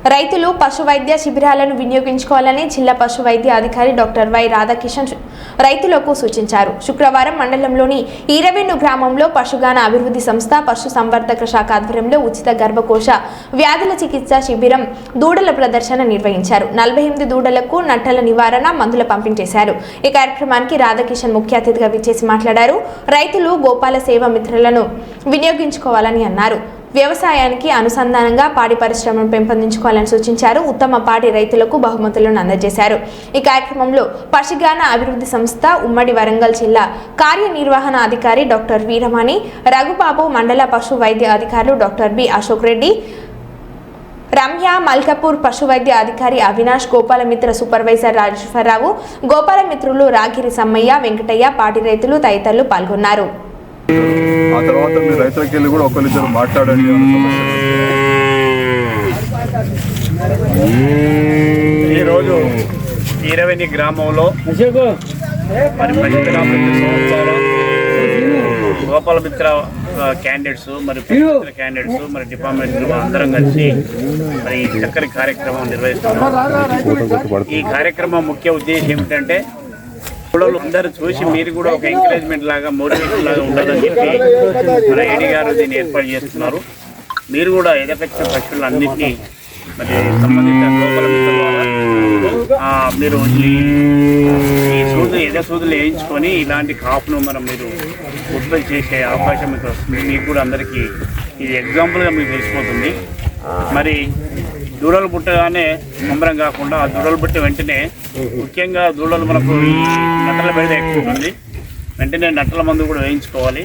రైతులు పశు వైద్య శిబిరాలను వినియోగించుకోవాలని జిల్లా పశు వైద్య అధికారి డాక్టర్ వై రాధాకిషన్ రైతులకు సూచించారు. శుక్రవారం మండలంలోని ఈరవెన్ను గ్రామంలో పశుగాన అభివృద్ధి సంస్థ పశు సంవర్ధక శాఖ ఆధ్వర్యంలో ఉచిత గర్భకోశ వ్యాధుల చికిత్స శిబిరం దూడల ప్రదర్శన నిర్వహించారు. 48 దూడలకు నట్టల నివారణ మందుల పంపిణీ చేశారు. ఈ కార్యక్రమానికి రాధాకిషన్ ముఖ్య అతిథిగా విచ్చేసి మాట్లాడారు. రైతులు గోపాల సేవ మిత్రులను వినియోగించుకోవాలని అన్నారు. వ్యవసాయానికి అనుసంధానంగా పాడి పరిశ్రమను పెంపొందించుకోవాలని సూచించారు. ఉత్తమ పాడి రైతులకు బహుమతులను అందజేశారు. ఈ కార్యక్రమంలో పశుగాన అభివృద్ధి సంస్థ ఉమ్మడి వరంగల్ జిల్లా కార్యనిర్వహణ అధికారి డాక్టర్ వీరమణి, రఘుబాబు, మండల పశు వైద్య అధికారులు డాక్టర్ బి అశోక్ రెడ్డి, రమ్య, మల్కపూర్ పశు వైద్య అధికారి అవినాష్, గోపాలమిత్ర సూపర్వైజర్ రాజేశ్వరరావు, గోపాలమిత్రులు రాగిరి సమ్మయ్య, వెంకటయ్య, పాడి రైతులు తదితరులు పాల్గొన్నారు. ఆ తర్వాత మీరు రైతులకి వెళ్ళి కూడా ఒకరిద్దరు మాట్లాడండి. ఈరోజు ఈరవెన్ని గ్రామంలో మరి గోపాలమిత్ర క్యాండిడేట్స్ మరి క్యాండిడేట్స్ మరి డిపార్ట్మెంట్ అందరం కలిసి మరి ఈ చక్కని కార్యక్రమం నిర్వహిస్తున్నాం. ఈ కార్యక్రమం ముఖ్య ఉద్దేశం ఏమిటంటే పిల్లలు అందరూ చూసి మీరు కూడా ఒక ఎంకరేజ్మెంట్ లాగా మోటివేషన్ లాగా ఉండాలని చెప్పి మన ఏడీ గారు దీన్ని ఏర్పాటు చేస్తున్నారు. మీరు కూడా ఎదకొచ్చిన పశువులన్నింటినీ మరి సంబంధిత గోపాలమిత్ర ద్వారా మీరు ఈ సూదులు వేయించుకొని ఇలాంటి కాపును మీరు ఉత్పత్తి చేసే అవకాశం మీకు వస్తుంది. మీకు కూడా అందరికీ ఇది ఎగ్జాంపుల్గా మీకు తెలిసిపోతుంది. మరి దూడలు పుట్టగానే సంబరం కాకుండా ఆ దూడలు పుట్టి వెంటనే ముఖ్యంగా దూడలు మనకు ఈ నట్టల బెడద ఎక్కువ ఉంటుంది. వెంటనే నట్టల మందు కూడా వేయించుకోవాలి.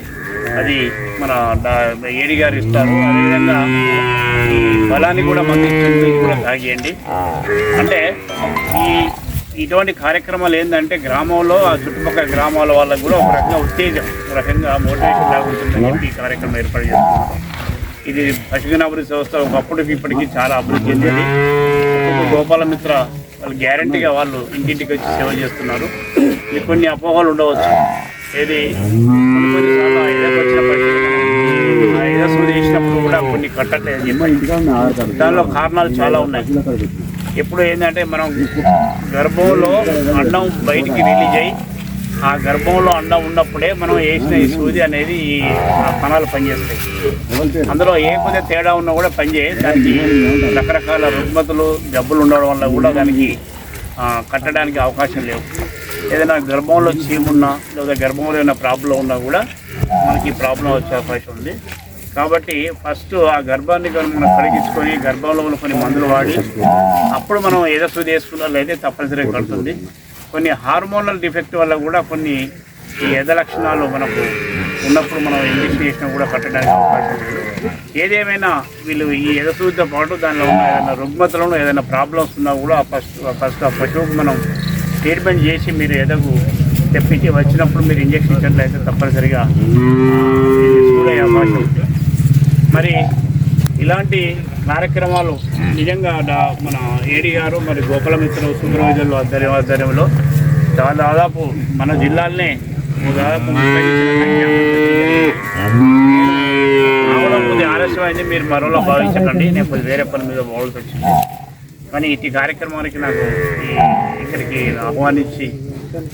అది మన ఏడీ గారు ఇస్తారు. అదేవిధంగా ఈ బలాన్ని కూడా మందు ఇచ్చేందుకు కూడా తాగేయండి. అంటే ఇటువంటి కార్యక్రమాలు ఏంటంటే గ్రామంలో ఆ చుట్టుపక్కల గ్రామాల వాళ్ళకు కూడా ఒక రకంగా ఉత్తేజం, ఒక రకంగా మోటివేషన్ లాగా ఉంటుందని చెప్పి ఈ కార్యక్రమం ఏర్పాటు చేస్తున్నారు. ఇది పశుగణ అభివృద్ధి సంస్థ ఒకప్పటికి ఇప్పటికీ చాలా అభివృద్ధి చెందింది. గోపాలమిత్ర వాళ్ళు గ్యారంటీగా వాళ్ళు ఇంటింటికి వచ్చి సేవ చేస్తున్నారు. మీకు కొన్ని అపోహలు ఉండవచ్చు. ఏది కొన్నిసార్లు ఐదసూది వేసినప్పుడు కూడా కొన్ని కట్టట్లేదు చెప్పి దానిలో కారణాలు చాలా ఉన్నాయి. ఎప్పుడు ఏంటంటే మనం గర్భంలో అన్నం బయటికి రిలీజ్ అయ్యి ఆ గర్భంలో అండం ఉన్నప్పుడే మనం వేసిన ఈ సూది అనేది ఈ కణాలు పనిచేస్తాయి. అందులో ఏ కొద్దిగా తేడా ఉన్నా కూడా పనిచేయ దానికి రకరకాల రుగ్మతలు జబ్బులు ఉండడం వల్ల కూడా దానికి కట్టడానికి అవకాశం లేవు. ఏదైనా గర్భంలో చీమున్నా లేదా గర్భంలో ఏదైనా ప్రాబ్లం ఉన్నా కూడా మనకి ప్రాబ్లం వచ్చే అవకాశం ఉంది. కాబట్టి ఫస్ట్ ఆ గర్భాన్ని మనం కడిగించుకొని గర్భంలో కొన్ని మందులు వాడి అప్పుడు మనం ఏదో సూది వేసుకున్నట్లయితే తప్పనిసరిగా కడుతుంది. కొన్ని హార్మోనల్ డిఫెక్ట్ వల్ల కూడా కొన్ని ఈ ఎద లక్షణాలు మనకు ఉన్నప్పుడు మనం ఇంజక్షన్ చేసినా కూడా కట్టడానికి అవకాశం లేదు. ఏదేమైనా వీళ్ళు ఈ ఎదసూదితో పాటు దానిలో ఉన్న ఏదైనా రుగ్మతలను ఏదైనా ప్రాబ్లమ్స్ ఉన్నా కూడా ఫస్ట్ ఆ పశువుకు మనం ట్రీట్మెంట్ చేసి మీరు ఎదకు తెప్పించి వచ్చినప్పుడు మీరు ఇంజక్షన్ ఇచ్చినట్లయితే తప్పనిసరిగా చూడే అవకాశం ఉంది. మరి ఇలాంటి కార్యక్రమాలు నిజంగా మన ఏడీ గారు మరి గోపాలమిత్ర సూపర్వైజర్లు ఆధ్వర్యంలో దాదాపు మన జిల్లాలనే దాదాపు రావడం కొద్దిగా ఆలస్యమైంది. మీరు మరోలా భావించకండి. నేను కొద్ది వేరే పని మీద పోవాల్సి వచ్చింది. కానీ ఇటు కార్యక్రమానికి నాకు ఇక్కడికి ఆహ్వానించి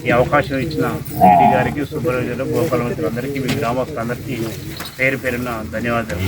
ఈ అవకాశం ఇచ్చిన ఏడీ గారికి, సూపర్వైజర్లు, గోపాలమిత్రులందరికీ, మీ గ్రామస్తులందరికీ పేరు పేరున ధన్యవాదాలు.